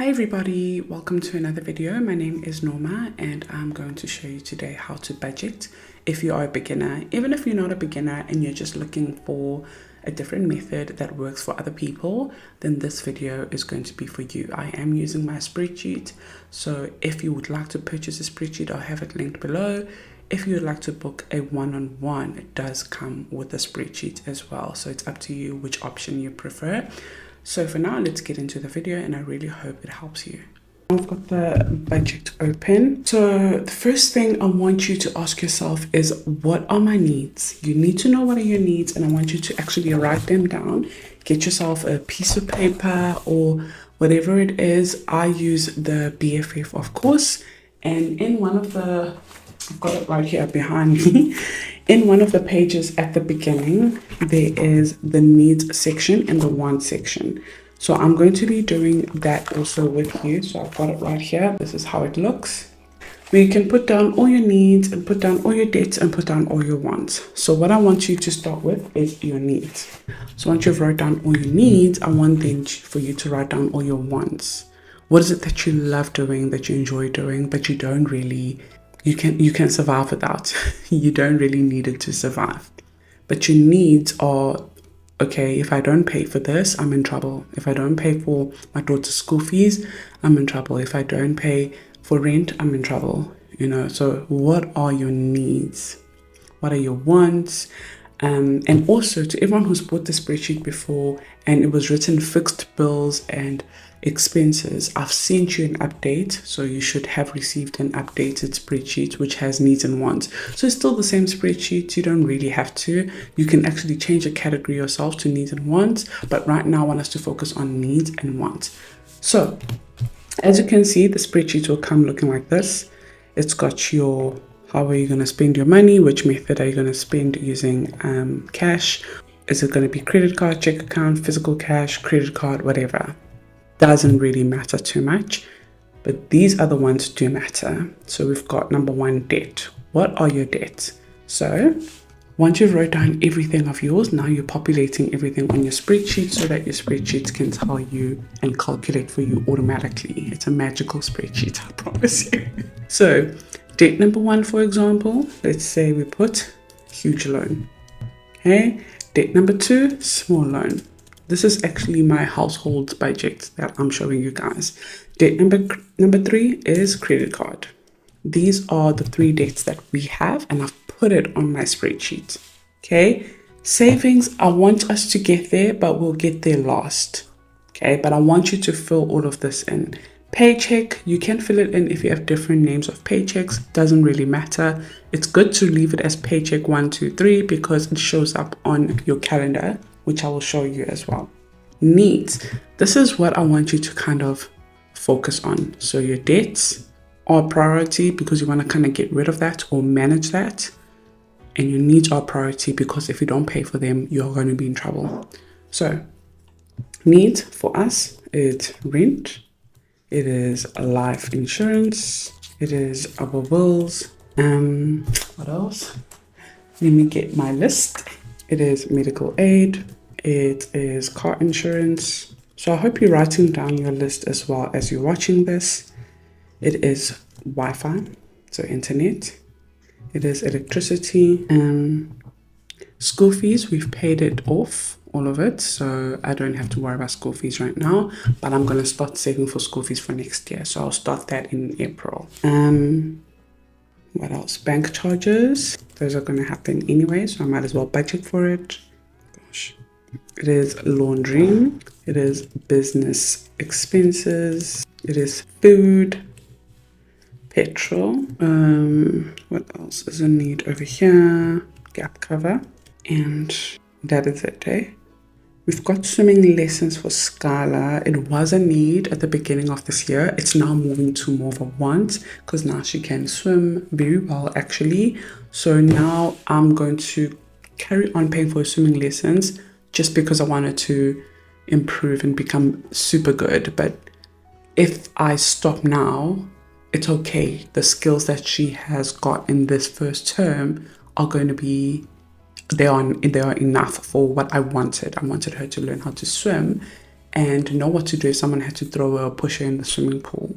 Hi everybody, welcome to another video. My name is Norma and I'm going to show you today how to budget if you are a beginner. Even if you're not a beginner and you're just looking for a different method that works for other people, then this video is going to be for you. I am using my spreadsheet, so if you would like to purchase a spreadsheet, I'll have it linked below. If you would like to book a one-on-one, it does come with a spreadsheet as well, so it's up to you which option you prefer. So for now, let's get into the video and I really hope it helps you. I've got the budget open. So the first thing I want you to ask yourself is, what are my needs? You need to know what are your needs, and I want you to actually write them down. Get yourself a piece of paper or whatever it is. I use the BFF, of course, and in one of the, I've got it right here behind me. In one of the pages at the beginning, there is the needs section and the wants section. So I'm going to be doing that also with you. So I've got it right here. This is how it looks. Where you can put down all your needs and put down all your debts and put down all your wants. So what I want you to start with is your needs. So once you've wrote down all your needs, I want then for you to write down all your wants. What is it that you love doing, that you enjoy doing, but you don't really you can survive without? You don't really need it to survive. But your needs are, okay, if I don't pay for this, I'm in trouble. If I don't pay for my daughter's school fees, I'm in trouble. If I don't pay for rent, I'm in trouble. So what are your needs? What are your wants? And also, to everyone who's bought the spreadsheet before and it was written fixed bills and expenses, I've sent you an update, so you should have received an updated spreadsheet which has needs and wants. So it's still the same spreadsheet. You don't really have to. You can actually change a category yourself to needs and wants, but right now I want us to focus on needs and wants. So as you can see, the spreadsheet will come looking like this. It's got your how are you going to spend your money, which method are you going to spend using cash. Is it going to be credit card, check account, physical cash, credit card, whatever. Doesn't really matter too much, but these other ones do matter. So we've got number one, debt. What are your debts? So once you've wrote down everything of yours, now you're populating everything on your spreadsheet so that your spreadsheet can tell you and calculate for you automatically. It's a magical spreadsheet, I promise you. So debt number one, for example, let's say we put huge loan. Okay, debt number two, small loan. This is actually my household budget that I'm showing you guys. Debt number three is credit card. These are the three debts that we have, and I've put it on my spreadsheet. Okay, savings, I want us to get there, but we'll get there last. Okay, but I want you to fill all of this in. Paycheck, you can fill it in if you have different names of paychecks. Doesn't really matter. It's good to leave it as paycheck 1, 2, 3 because it shows up on your calendar, which I will show you as well. Needs. This is what I want you to kind of focus on. So your debts are priority because you want to kind of get rid of that or manage that. And your needs are priority because if you don't pay for them, you're going to be in trouble. So needs for us is rent. It is a life insurance. It is our bills. What else? Let me get my list. It is medical aid. It is car insurance. So I hope you're writing down your list as well as you're watching this. It is Wi-Fi, so internet. It is electricity. School fees, we've paid it off, all of it. So I don't have to worry about school fees right now, but I'm going to start saving for school fees for next year. So I'll start that in April. What else? Bank charges. Those are going to happen anyway, so I might as well budget for it. Gosh. It is laundry. It is business expenses. It is food, petrol. What else is a need over here? Gap cover. And that is it, eh? We've got swimming lessons for Skylar. It was a need at the beginning of this year. It's now moving to more of a want because now she can swim very well, actually. So now I'm going to carry on paying for her swimming lessons just because I wanted to improve and become super good. But if I stop now, it's okay. The skills that she has got in this first term are going to be they are enough for what I wanted. I wanted her to learn how to swim and know what to do if someone had to throw her or push her in the swimming pool.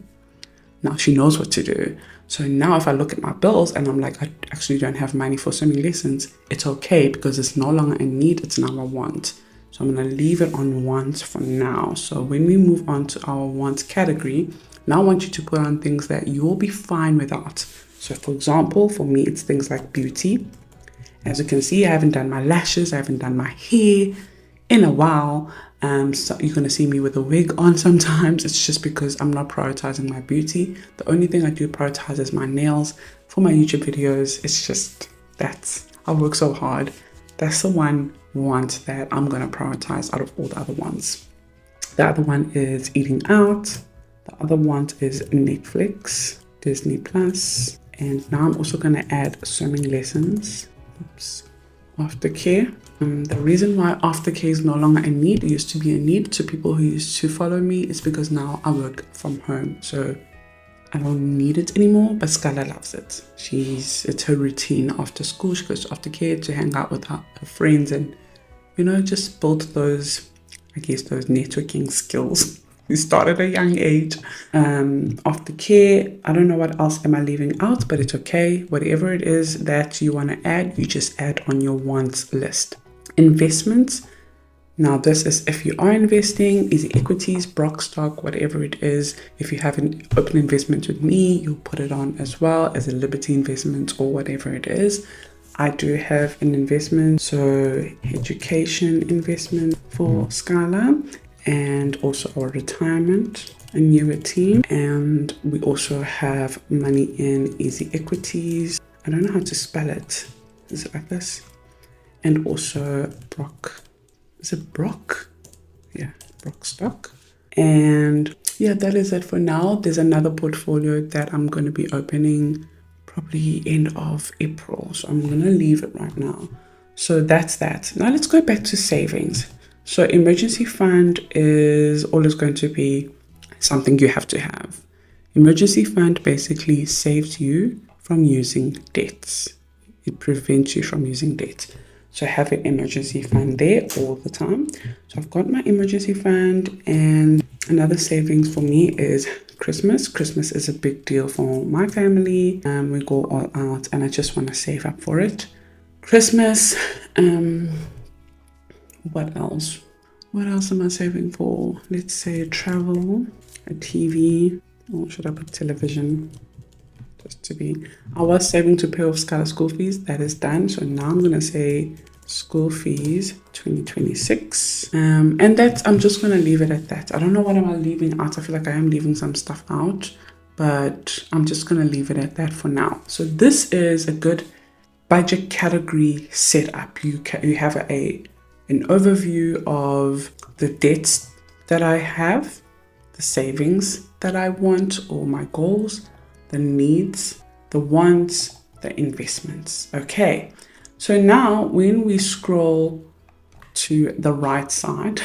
Now she knows what to do. So now if I look at my bills and I'm like, I actually don't have money for swimming lessons, it's okay because it's no longer a need, it's now a want. So I'm going to leave it on wants for now. So when we move on to our wants category, now I want you to put on things that you will be fine without. So for example, for me, it's things like beauty. As you can see, I haven't done my lashes, I haven't done my hair in a while. So you're going to see me with a wig on sometimes. It's just because I'm not prioritizing my beauty. The only thing I do prioritize is my nails for my YouTube videos. It's just I work so hard. That's the one want that I'm going to prioritize out of all the other ones. The other one is eating out. The other one is Netflix, Disney Plus. And now I'm also going to add swimming lessons. Aftercare. The reason why aftercare is no longer a need, it used to be a need to people who used to follow me, is because now I work from home. So I don't need it anymore, but Skylar loves it. It's her routine after school. She goes to aftercare to hang out with her friends and, just build those networking skills. We start at a young age. Aftercare, I don't know what else am I leaving out, but it's okay. Whatever it is that you want to add, you just add on your wants list. Investments. Now this is if you are investing, easy equities, Brock stock, whatever it is. If you have an open investment with me, you'll put it on as well as a Liberty investment or whatever it is. I do have an investment, so education investment for Skylar, and also our retirement, annuity, and we also have money in easy equities. I don't know how to spell it. Is it like this? And also Brock. Is it Brock? Yeah, Brock stock. And yeah, that is it for now. There's another portfolio that I'm going to be opening probably end of April. So I'm going to leave it right now. So that's that. Now let's go back to savings. So emergency fund is always going to be something you have to have. Emergency fund basically saves you from using debts. It prevents you from using debt. So I have an emergency fund there all the time. So I've got my emergency fund, and another savings for me is Christmas. Christmas is a big deal for my family. We go all out and I just want to save up for it. Christmas, what else? What else am I saving for? Let's say travel, a TV, or should I put television? Just to be. I was saving to pay off Skylar school fees. That is done. So now I'm going to say school fees 2026. And I'm just going to leave it at that. I don't know what am I leaving out. I feel like I am leaving some stuff out, but I'm just going to leave it at that for now. So this is a good budget category setup. You have an overview of the debts that I have, the savings that I want or my goals, the needs, the wants, the investments. Okay, so now when we scroll to the right side,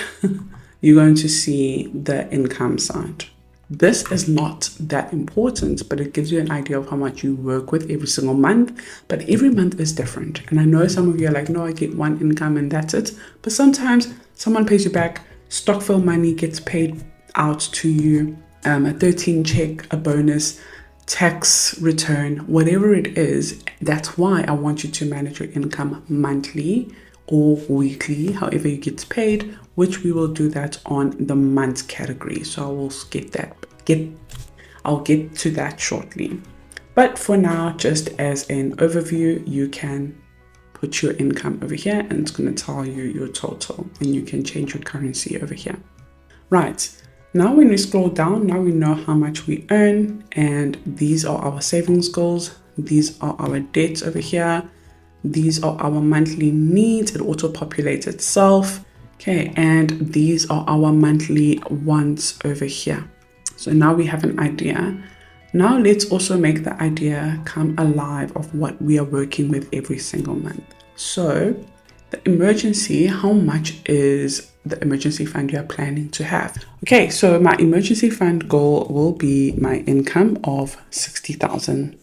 you're going to see the income side. This is not that important, but it gives you an idea of how much you work with every single month. But every month is different. And I know some of you are like, no, I get one income and that's it. But sometimes someone pays you back, stockfill money gets paid out to you, a 13 check, a bonus, tax return, whatever it is. That's why I want you to manage your income monthly or weekly, however you get paid, which we will do that on the month category. So I will I'll get to that shortly. But for now, just as an overview, you can put your income over here and it's going to tell you your total, and you can change your currency over here. Right. Now when we scroll down, now we know how much we earn, and these are our savings goals. These are our debts over here. These are our monthly needs. It auto-populates itself. Okay, and these are our monthly wants over here. So now we have an idea. Now let's also make the idea come alive of what we are working with every single month. So the emergency, how much is the emergency fund you are planning to have? Okay, so my emergency fund goal will be my income of 60,000.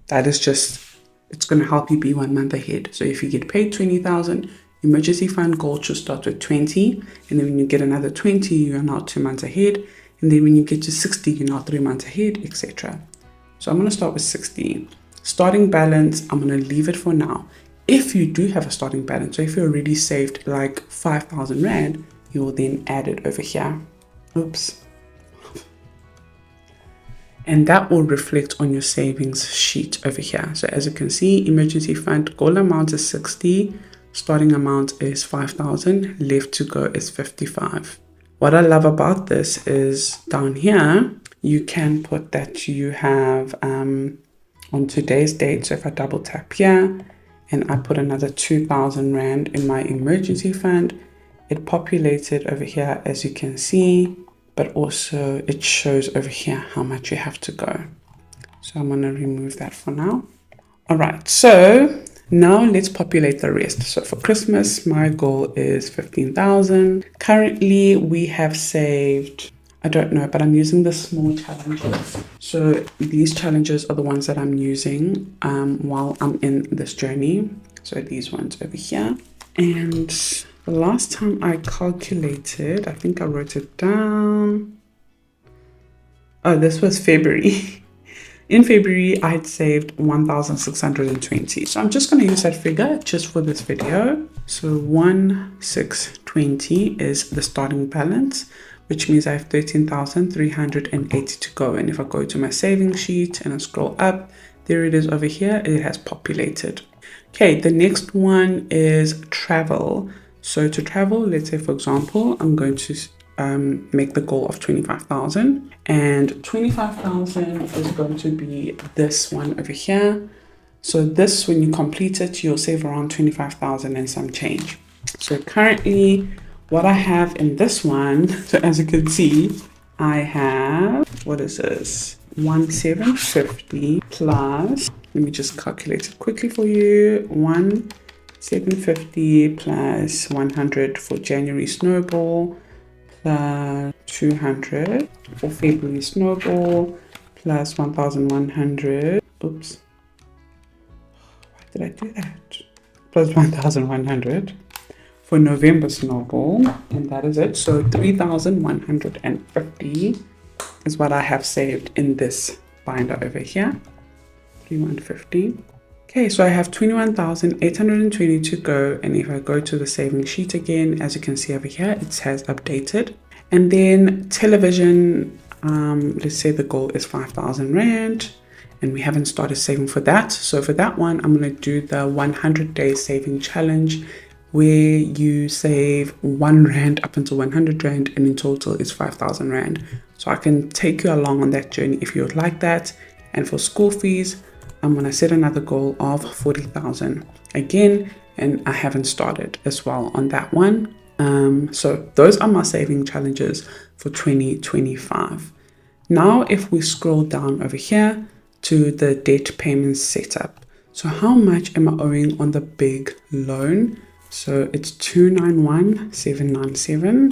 That is just, it's going to help you be 1 month ahead. So if you get paid 20,000, emergency fund goal should start with 20, and then when you get another 20, you're now 2 months ahead, and then when you get to 60, you're now 3 months ahead, etc. So I'm going to start with 60. Starting balance, I'm going to leave it for now. If you do have a starting balance, so if you already saved like 5,000 Rand, you will then add it over here. Oops. And that will reflect on your savings sheet over here. So as you can see, emergency fund goal amount is 60, starting amount is 5,000, left to go is 55. What I love about this is down here, you can put that you have on today's date. So if I double tap here and I put another 2,000 Rand in my emergency fund, it populated over here, as you can see, but also it shows over here how much you have to go. So I'm going to remove that for now. All right, so now let's populate the rest. So for Christmas, my goal is 15,000. Currently, we have saved, I don't know, but I'm using the small challenges. So these challenges are the ones that I'm using while I'm in this journey. So these ones over here. And the last time I calculated, I think I wrote it down. Oh, this was February. In February, I had saved 1,620. So I'm just going to use that figure just for this video. So 1,620 is the starting balance, which means I have 13,380 to go. And if I go to my savings sheet and I scroll up, there it is over here. It has populated. Okay, the next one is travel. So to travel, let's say, for example, I'm going to make the goal of 25,000, and 25,000 is going to be this one over here. So this, when you complete it, you'll save around 25,000 and some change. So currently what I have in this one, so as you can see, I have, what is this? 1,750 plus, let me just calculate it quickly for you. 1,750 plus 100 for January snowball, plus 200 for February snowball, plus 1,100. Oops. Why did I do that? Plus 1,100 for November snowball, and that is it. So 3,150 is what I have saved in this binder over here. 3,150. Okay, so I have 21,820 to go, and if I go to the savings sheet again, as you can see over here, it has updated. And then television, let's say the goal is 5,000 Rand, and we haven't started saving for that. So for that one, I'm going to do the 100-day saving challenge, where you save 1 Rand up until 100 Rand, and in total is 5,000 Rand. So I can take you along on that journey if you would like that. And for school fees, I'm going to set another goal of 40,000 again, and I haven't started as well on that one. So those are my saving challenges for 2025. Now, if we scroll down over here to the debt payments setup. So how much am I owing on the big loan? So it's 291,797,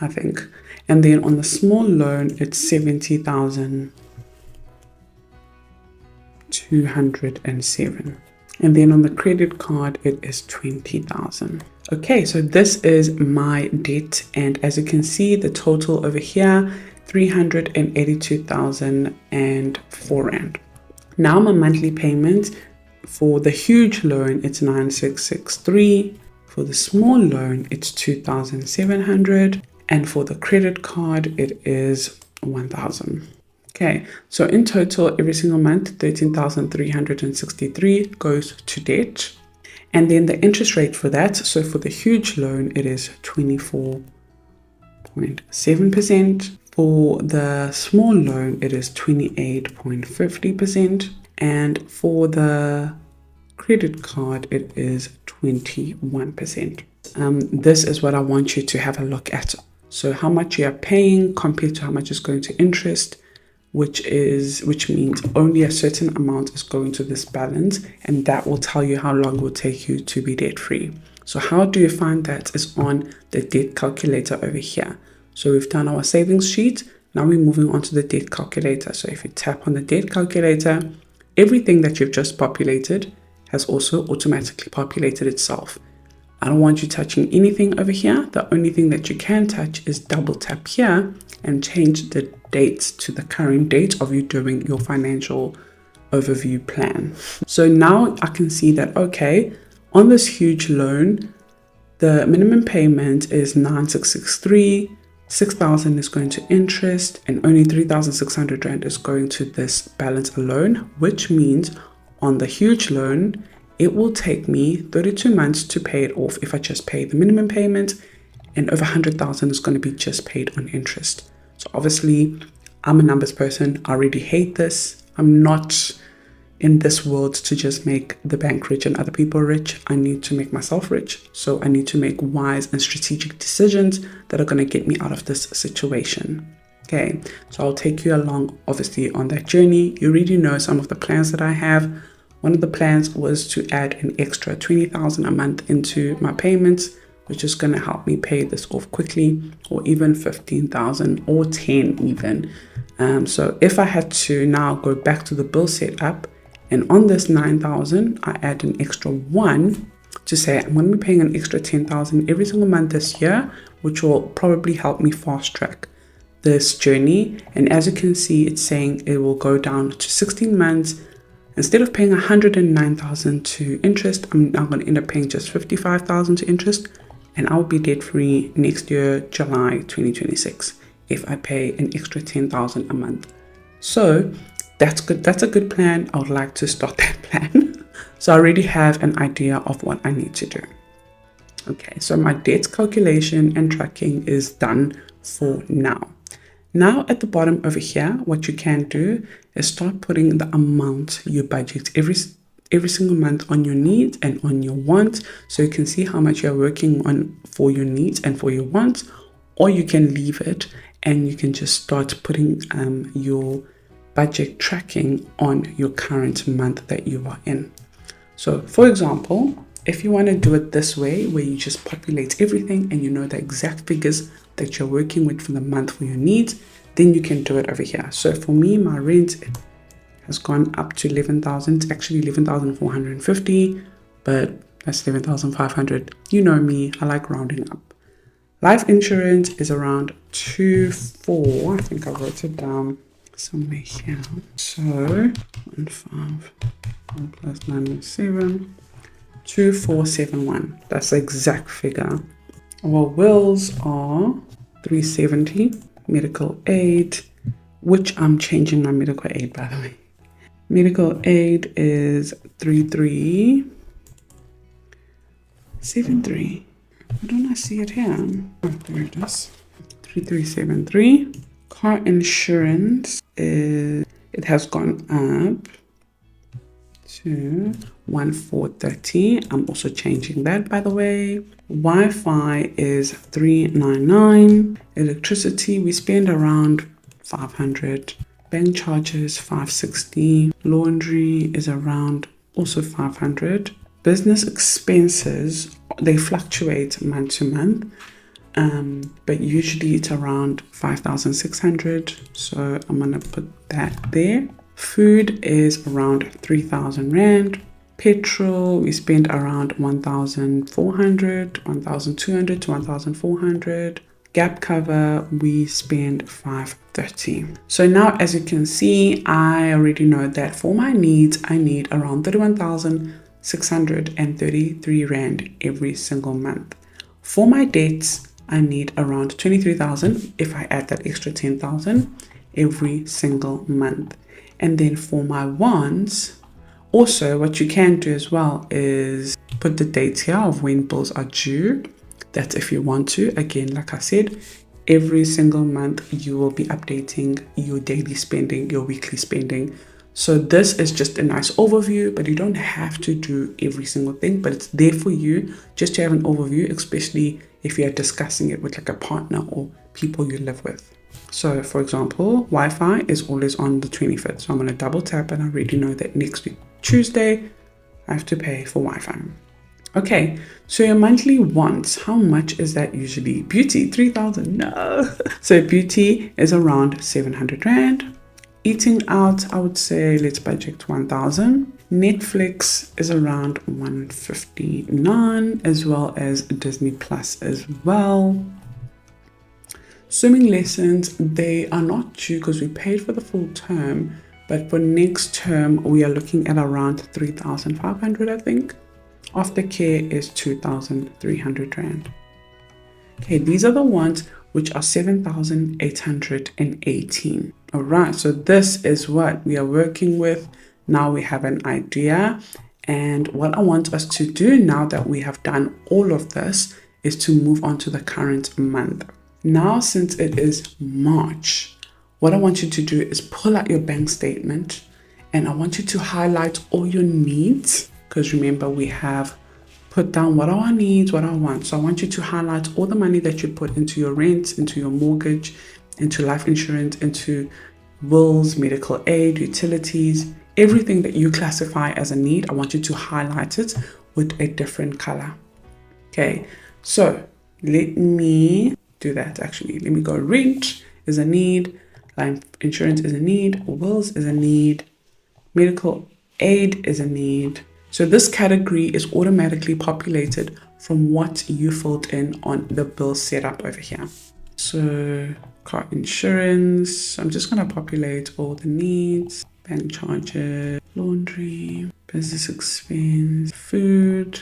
I think. And then on the small loan, it's 70,207. And then on the credit card, it is 20,000. Okay, so this is my debt. And as you can see, the total over here, 382,004 Rand. Now my monthly payment for the huge loan, it's 9,663. For the small loan, it's 2,700. And for the credit card, it is 1,000. Okay, so in total, every single month, 13,363 goes to debt. And then the interest rate for that, so for the huge loan, it is 24.7%. For the small loan, it is 28.50%. And for the credit card, it is 21%. This is what I want you to have a look at. So how much you are paying compared to how much is going to interest, which means only a certain amount is going to this balance, and that will tell you how long it will take you to be debt free. So how do you find that? Is on the debt calculator over here. So we've done our savings sheet. Now we're moving on to the debt calculator. So if you tap on the debt calculator, everything that you've just populated has also automatically populated itself. I don't want you touching anything over here. The only thing that you can touch is double tap here and change the dates to the current date of you doing your financial overview plan. So now I can see that, okay, on this huge loan, the minimum payment is 9663, 6,000 is going to interest, and only 3,600 Rand is going to this balance alone, which means on the huge loan, it will take me 32 months to pay it off if I just pay the minimum payment, and over 100,000 is going to be just paid on interest. So obviously, I'm a numbers person. I already hate this. I'm not in this world to just make the bank rich and other people rich. I need to make myself rich. So I need to make wise and strategic decisions that are going to get me out of this situation. Okay, so I'll take you along, obviously, on that journey. You already know some of the plans that I have. One of the plans was to add an extra 20,000 a month into my payments, which is going to help me pay this off quickly, or even 15,000 or 10 even. So if I had to now go back to the bill setup, and on this 9,000, I add an extra 1 to say I'm going to be paying an extra 10,000 every single month this year, which will probably help me fast track this journey. And as you can see, it's saying it will go down to 16 months. Instead of paying 109,000 to interest, I'm now going to end up paying just 55,000 to interest, and I'll be debt free next year, July 2026, if I pay an extra 10,000 a month. So that's good. That's a good plan. I would like to start that plan. So I already have an idea of what I need to do. Okay, so my debt calculation and tracking is done for now. Now at the bottom over here, what you can do is start putting the amount you budget every single month on your needs and on your wants, so you can see how much you're working on for your needs and for your wants, or you can leave it and you can just start putting your budget tracking on your current month that you are in. So for example, if you want to do it this way, where you just populate everything and you know the exact figures that you're working with for the month for your needs, then you can do it over here. So for me, my rent has gone up to 11,000. It's actually 11,450, but that's 11,500. You know me, I like rounding up. Life insurance is around 2,400. I think I wrote it down somewhere here. So 1,500 plus 907, 2,471. That's the exact figure. Our wills are 370. Medical aid, which I'm changing my medical aid, by the way. Medical aid is 3373. Why don't I see it here? Oh, there it is. 3373. Car insurance it has gone up to 1,430. I'm also changing that, by the way. Wi-Fi is 399. Electricity, we spend around 500. Bank charges 560. Laundry is around also 500. Business expenses, they fluctuate month to month, but usually it's around 5,600. So I'm gonna put that there. Food is around 3,000 Rand. Petrol, we spend around 1,400, 1,200 to 1,400. Gap cover, we spend 530. So now, as you can see, I already know that for my needs, I need around 31,633 Rand every single month. For my debts, I need around 23,000 if I add that extra 10,000 every single month. And then for my wants, also what you can do as well is put the dates here of when bills are due. That's if you want to. Again, like I said, every single month you will be updating your daily spending, your weekly spending. So this is just a nice overview, but you don't have to do every single thing, but it's there for you just to have an overview, especially if you're discussing it with like a partner or people you live with. So for example, Wi-Fi is always on the 25th. So I'm going to double tap and I already know that next week, Tuesday, I have to pay for Wi-Fi. Okay, so your monthly wants, how much is that usually? Beauty, 3,000, no. So beauty is around 700 Rand. Eating out, I would say let's budget 1,000. Netflix is around 159, as well as Disney Plus as well. Swimming lessons, they are not due because we paid for the full term, but for next term, we are looking at around 3,500, I think. Aftercare is 2,300 Rand. Okay, these are the ones which are 7,818. All right, so this is what we are working with. Now we have an idea. And what I want us to do now that we have done all of this is to move on to the current month. Now, since it is March, what I want you to do is pull out your bank statement and I want you to highlight all your needs. Because remember, we have put down what are our needs, what I want. So I want you to highlight all the money that you put into your rent, into your mortgage, into life insurance, into bills, medical aid, utilities, everything that you classify as a need. I want you to highlight it with a different color. Okay, so let me do that actually. Let me go rent is a need, life insurance is a need, bills is a need, medical aid is a need. So this category is automatically populated from what you filled in on the bill setup over here. So car insurance, I'm just going to populate all the needs, bank charges, laundry, business expense, food,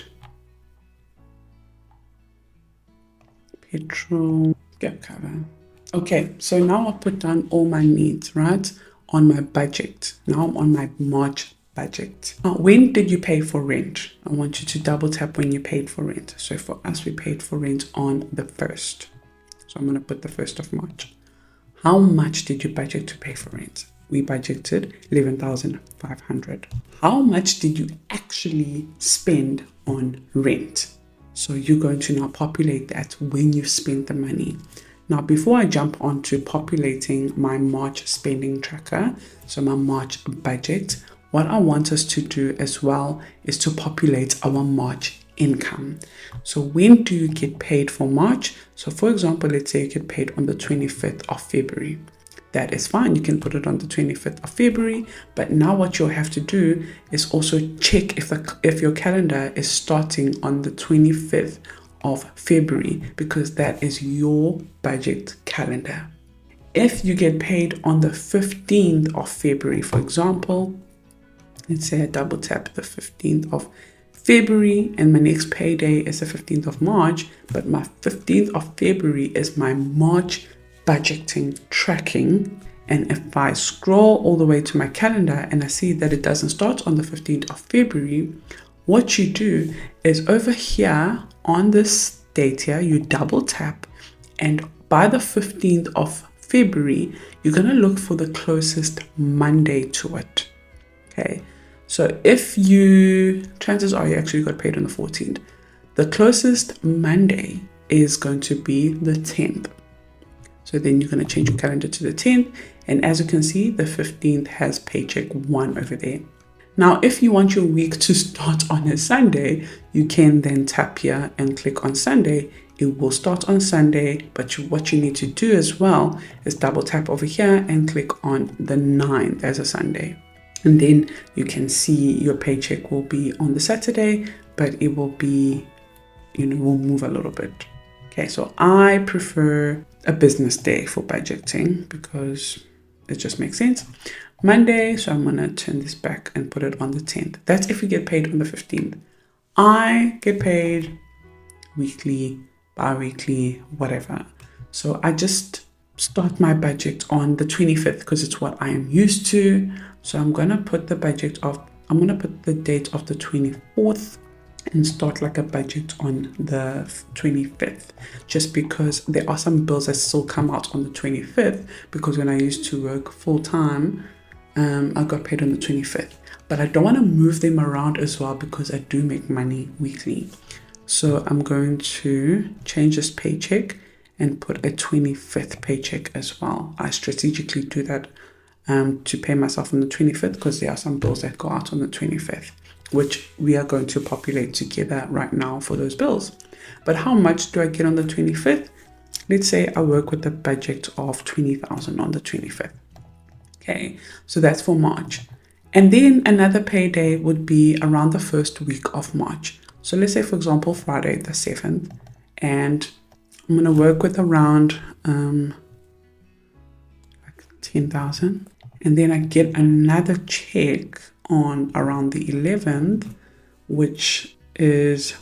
petrol, gap cover. Okay, so now I'll put down all my needs, right, on my budget. Now I'm on my March budget. Now, when did you pay for rent? I want you to double tap when you paid for rent. So for us, we paid for rent on the 1st. So I'm going to put the 1st of March. How much did you budget to pay for rent? We budgeted 11,500. How much did you actually spend on rent? So you're going to now populate that when you spent the money. Now, before I jump on to populating my March spending tracker, so my March budget, what I want us to do as well is to populate our March income. So when do you get paid for March? So for example, let's say you get paid on the 25th of February. That is fine. You can put it on the 25th of February. But now what you'll have to do is also check if your calendar is starting on the 25th of February, because that is your budget calendar. If you get paid on the 15th of February, for example, let's say I double tap the 15th of February and my next payday is the 15th of March, but my 15th of February is my March budgeting tracking. And if I scroll all the way to my calendar and I see that it doesn't start on the 15th of February, what you do is over here on this date here, you double tap, and by the 15th of February, you're going to look for the closest Monday to it. Okay, so if chances are you actually got paid on the 14th. The closest Monday is going to be the 10th. So then you're going to change your calendar to the 10th. And as you can see, the 15th has paycheck 1 over there. Now, if you want your week to start on a Sunday, you can then tap here and click on Sunday. It will start on Sunday, but what you need to do as well is double tap over here and click on the 9th as a Sunday. And then you can see your paycheck will be on the Saturday, but it will be, will move a little bit. Okay, so I prefer a business day for budgeting because it just makes sense. Monday, so I'm going to turn this back and put it on the 10th. That's if you get paid on the 15th. I get paid weekly, bi-weekly, whatever. So I just start my budget on the 25th because it's what I am used to. So I'm going to put the date of the 24th and start like a budget on the 25th, just because there are some bills that still come out on the 25th, because when I used to work full time, I got paid on the 25th, but I don't want to move them around as well because I do make money weekly. So I'm going to change this paycheck and put a 25th paycheck as well. I strategically do that to pay myself on the 25th because there are some bills that go out on the 25th, which we are going to populate together right now for those bills. But how much do I get on the 25th? Let's say I work with a budget of 20,000 on the 25th. Okay, so that's for March. And then another payday would be around the first week of March. So let's say, for example, Friday the 7th, and I'm going to work with around like 10,000. And then I get another check on around the 11th, which is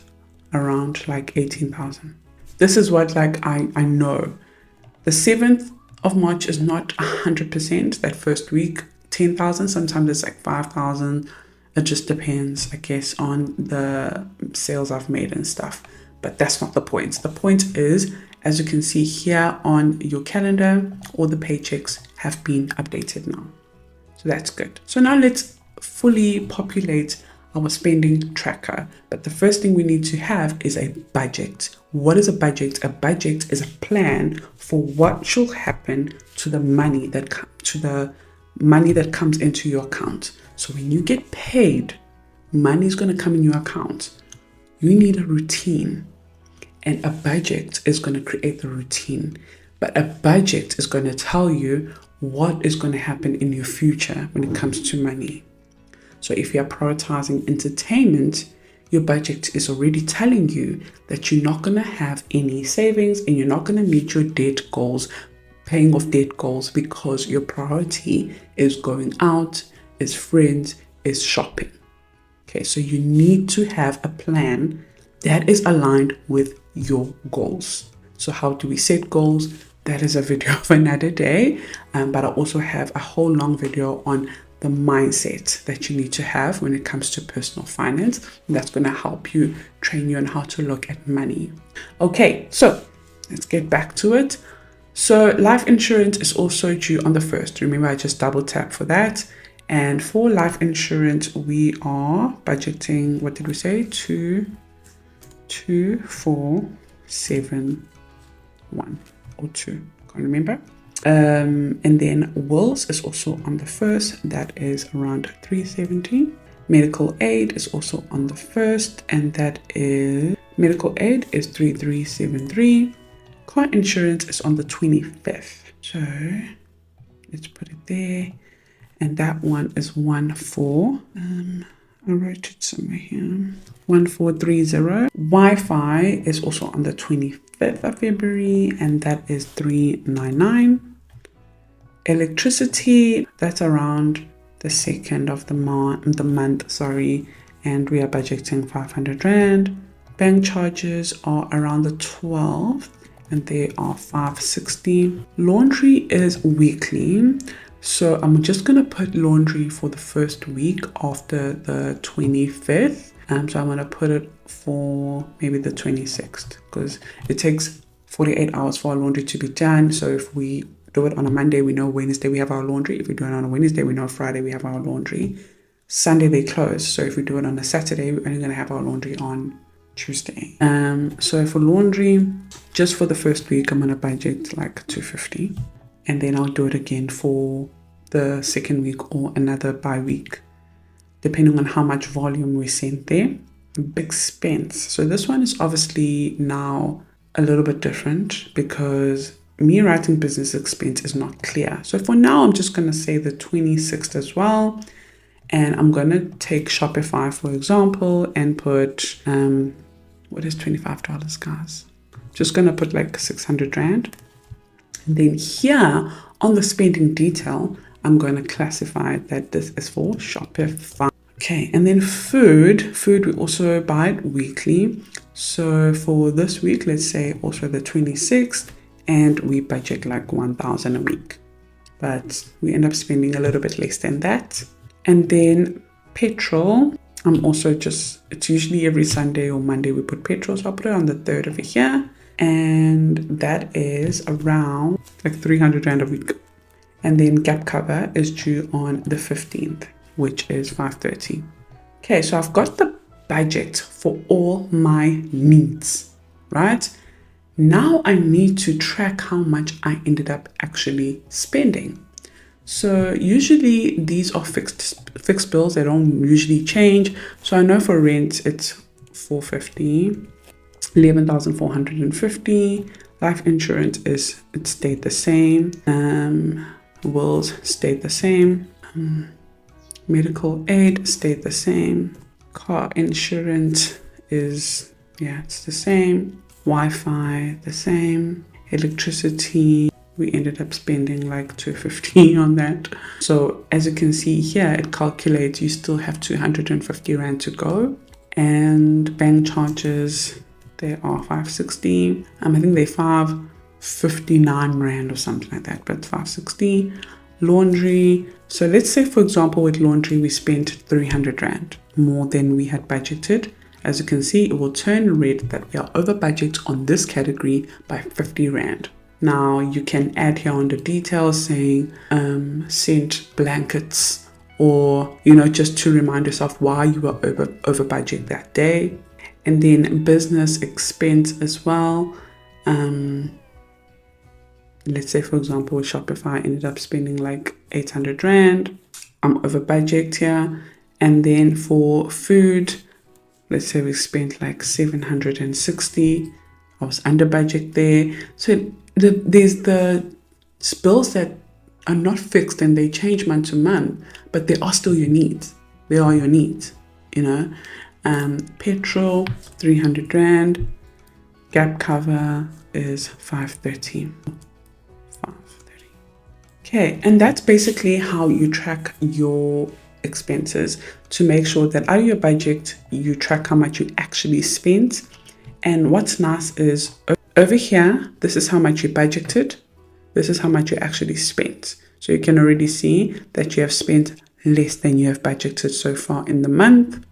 around like 18,000. This is what like I know. The 7th of March is not 100% that first week, 10,000. Sometimes it's like 5,000. It just depends, I guess, on the sales I've made and stuff. But that's not the point. The point is, as you can see here on your calendar, all the paychecks have been updated now. So that's good. So now let's fully populate our spending tracker. But the first thing we need to have is a budget. What is a budget? A budget is a plan for what should happen to the money that comes into your account. So when you get paid, money is going to come in your account. You need a routine, and a budget is going to create the routine. But a budget is going to tell you what is going to happen in your future when it comes to money. So if you are prioritizing entertainment, your budget is already telling you that you're not going to have any savings and you're not going to meet your debt goals, paying off debt goals, because your priority is going out, is friends, is shopping. Okay, so you need to have a plan that is aligned with your goals. So how do we set goals? That is a video of another day, but I also have a whole long video on the mindset that you need to have when it comes to personal finance. And that's going to help you, train you on how to look at money. Okay, so let's get back to it. So life insurance is also due on the 1st. Remember, I just double tap for that. And for life insurance, we are budgeting, what did we say? 2,471 or 2, can't remember. And then wills is also on the 1st, that is around 370. Medical aid is also on the 1st, and that is, medical aid is 3373. Car insurance is on the 25th. So let's put it there. And that one is 14. I wrote it somewhere here. 1430. Wi-Fi is also on the 25th of February, and that is 399. Electricity, that's around the 2nd of the month, and we are budgeting 500 Rand. Bank charges are around the 12th, and they are 560. Laundry is weekly. So I'm just going to put laundry for the first week after the 25th. So I'm going to put it for maybe the 26th, because it takes 48 hours for our laundry to be done. So if we do it on a Monday, we know Wednesday we have our laundry. If we do it on a Wednesday, we know Friday we have our laundry. Sunday they close. So if we do it on a Saturday, we're only going to have our laundry on Tuesday. So for laundry, just for the first week, I'm going to budget like 250. And then I'll do it again for the second week or another bi-week, depending on how much volume we send there. Big expense. So this one is obviously now a little bit different because me writing business expense is not clear. So for now, I'm just going to say the 26th as well. And I'm going to take Shopify, for example, and put, what is $25, guys? Just going to put like 600 Rand. And then here on the spending detail, I'm going to classify that this is for Shopify. Okay, and then food we also buy it weekly. So for this week, let's say also the 26th, and we budget like 1,000 a week. But we end up spending a little bit less than that. And then petrol, I'm also just, it's usually every Sunday or Monday we put petrol, so I'll put it on the 3rd over here. And that is around like 300 Rand a week. And then gap cover is due on the 15th, which is 530. Okay, so I've got the budget for all my needs, right? Now I need to track how much I ended up actually spending. So usually these are fixed bills. They don't usually change. So I know for rent, it's 450. 11,450. Life insurance it stayed the same. Wills stayed the same. Medical aid stayed the same. Car insurance is, yeah, it's the same. Wi-Fi, the same. Electricity, we ended up spending like $250 on that. So as you can see here, it calculates you still have 250 Rand to go. And bank charges, they are 560. I think they're 559 Rand or something like that, but 560. Laundry, so let's say for example with laundry we spent 300 Rand more than we had budgeted. As you can see, it will turn red that we are over budget on this category by 50 Rand. Now you can add here on the details saying sent blankets, or just to remind yourself why you were over budget that day. And then business expense as well. Let's say for example Shopify ended up spending like 800 Rand. I'm over budget here. And then for food, let's say we spent like 760. I was under budget there. So there's the bills that are not fixed and they change month to month, but they are still your needs. They are your needs, Petrol, 300 Rand. Gap cover is 530. Okay, and that's basically how you track your expenses to make sure that out of your budget, you track how much you actually spent. And what's nice is over here, this is how much you budgeted. This is how much you actually spent. So you can already see that you have spent less than you have budgeted so far in the month.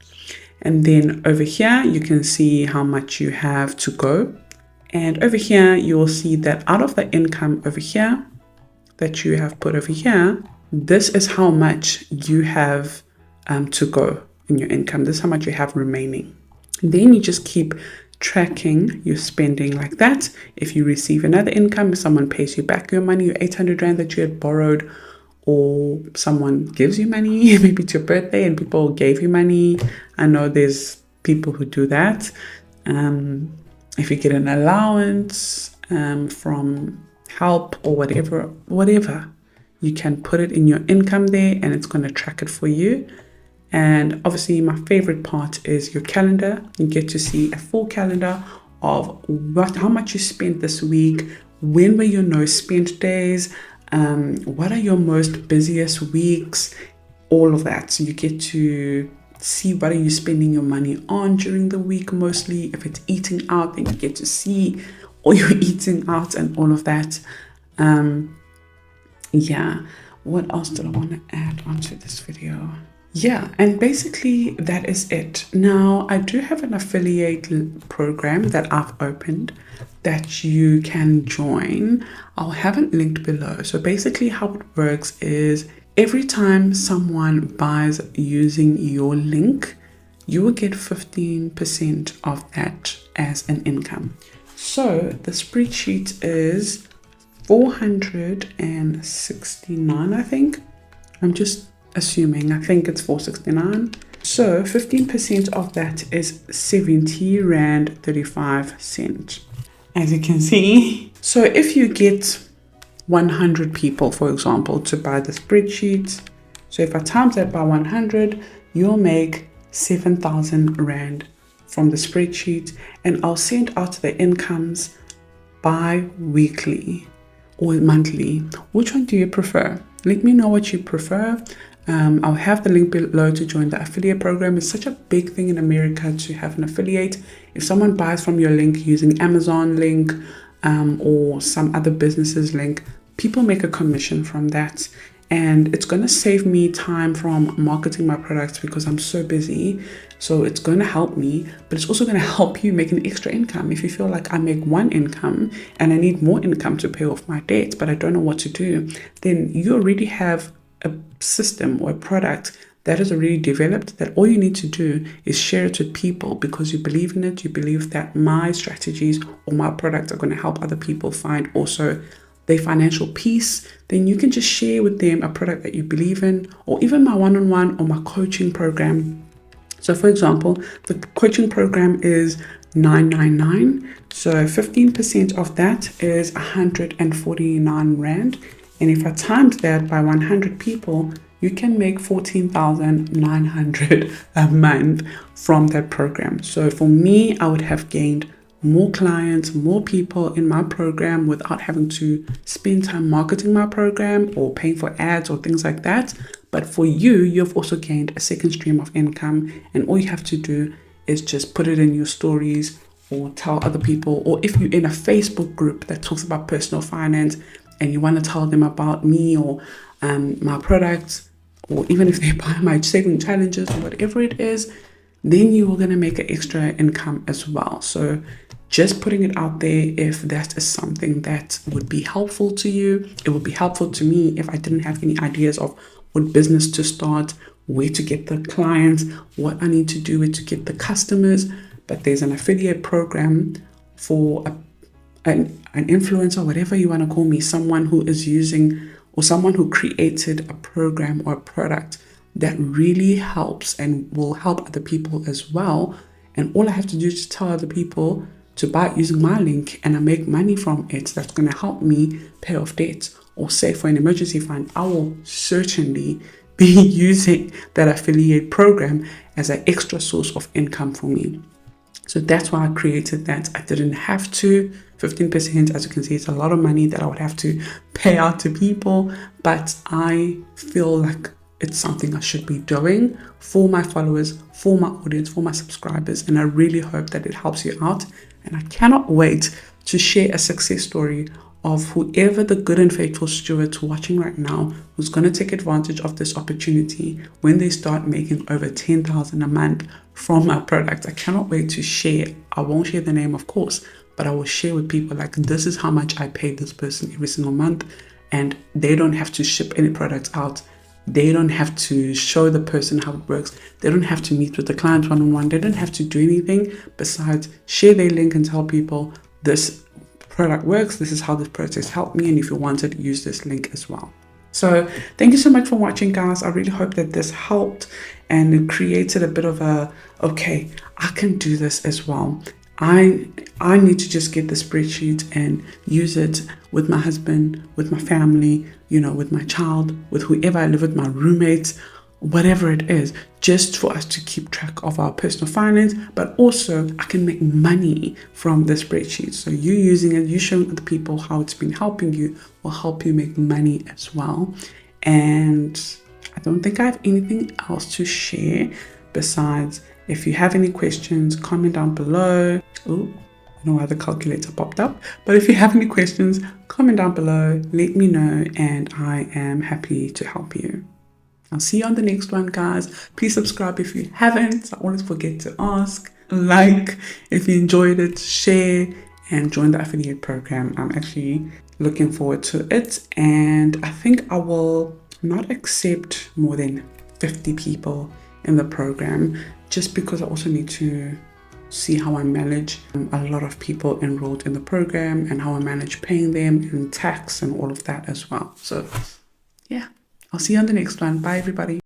And then over here, you can see how much you have to go. And over here, you will see that out of the income over here that you have put over here, this is how much you have to go in your income. This is how much you have remaining. And then you just keep tracking your spending like that. If you receive another income, if someone pays you back your money, your 800 Rand that you had borrowed, or someone gives you money, maybe it's your birthday and people gave you money. I know there's people who do that. If you get an allowance from help or whatever, you can put it in your income there and it's going to track it for you. And obviously my favorite part is your calendar. You get to see a full calendar of how much you spent this week, when were your no spent days, what are your most busiest weeks, all of that. So you get to see what are you spending your money on during the week mostly. If it's eating out, then you get to see all your eating out and all of that. Yeah, what else did I want to add onto this video? Yeah, and basically that is it. Now, I do have an affiliate program that I've opened that you can join. I'll have it linked below. So basically how it works is every time someone buys using your link, you will get 15% of that as an income. So the spreadsheet is 469, I think. I'm just assuming, I think it's 469. So 15% of that is 70 Rand 35 cent. As you can see. So if you get 100 people, for example, to buy the spreadsheet, so if I times that by 100, you'll make 7,000 Rand from the spreadsheet, and I'll send out the incomes bi-weekly or monthly. Which one do you prefer? Let me know what you prefer. I'll have the link below to join the affiliate program. It's such a big thing in America to have an affiliate. If someone buys from your link using Amazon link or some other business's link, people make a commission from that. And it's going to save me time from marketing my products because I'm so busy. So it's going to help me, but it's also going to help you make an extra income. If you feel like I make one income and I need more income to pay off my debts, but I don't know what to do, then you already have a system or a product that is already developed that all you need to do is share it with people because you believe in it. You believe that my strategies or my products are going to help other people find also their financial peace. Then you can just share with them a product that you believe in, or even my one-on-one or my coaching program. So for example, the coaching program is 999. So 15% of that is 149 Rand. And if I times that by 100 people, you can make 14,900 a month from that program. So for me, I would have gained more clients, more people in my program without having to spend time marketing my program or paying for ads or things like that. But for you, you've also gained a second stream of income, and all you have to do is just put it in your stories or tell other people, or if you're in a Facebook group that talks about personal finance and you want to tell them about me or my products, or even if they buy my saving challenges or whatever it is, then you are going to make an extra income as well. So just putting it out there, if that is something that would be helpful to you. It would be helpful to me if I didn't have any ideas of what business to start, where to get the clients, what I need to do to get the customers. But there's an affiliate program for an influencer, whatever you want to call me, someone who is using or someone who created a program or a product that really helps and will help other people as well. And all I have to do is tell other people to buy it using my link, and I make money from it. That's going to help me pay off debt or save for an emergency fund. I will certainly be using that affiliate program as an extra source of income for me. So that's why I created that. I didn't have to. 15%, as you can see, it's a lot of money that I would have to pay out to people, but I feel like it's something I should be doing for my followers, for my audience, for my subscribers, and I really hope that it helps you out. And I cannot wait to share a success story of whoever the good and faithful stewards watching right now who's going to take advantage of this opportunity when they start making over 10,000 a month from my product. I cannot wait to share. I won't share the name, of course, but I will share with people like, this is how much I pay this person every single month, and they don't have to ship any products out. They don't have to show the person how it works. They don't have to meet with the client one-on-one. They don't have to do anything besides share their link and tell people this product works. This is how this process helped me. And if you wanted, use this link as well. So thank you so much for watching, guys. I really hope that this helped and it created a bit of a, okay, I can do this as well. I need to just get the spreadsheet and use it with my husband, with my family, with my child, with whoever I live with, my roommates, whatever it is, just for us to keep track of our personal finance. But also I can make money from the spreadsheet. So you using it, you showing other people how it's been helping you will help you make money as well. And I don't think I have anything else to share besides, if you have any questions, comment down below. Oh, I don't know why the calculator popped up. But if you have any questions, comment down below, let me know, and I am happy to help you. I'll see you on the next one, guys. Please subscribe if you haven't. I always forget to ask. Like if you enjoyed it, share, and join the affiliate program. I'm actually looking forward to it. And I think I will not accept more than 50 people in the program, just because I also need to see how I manage a lot of people enrolled in the program and how I manage paying them and tax and all of that as well. So yeah, I'll see you on the next one. Bye, everybody.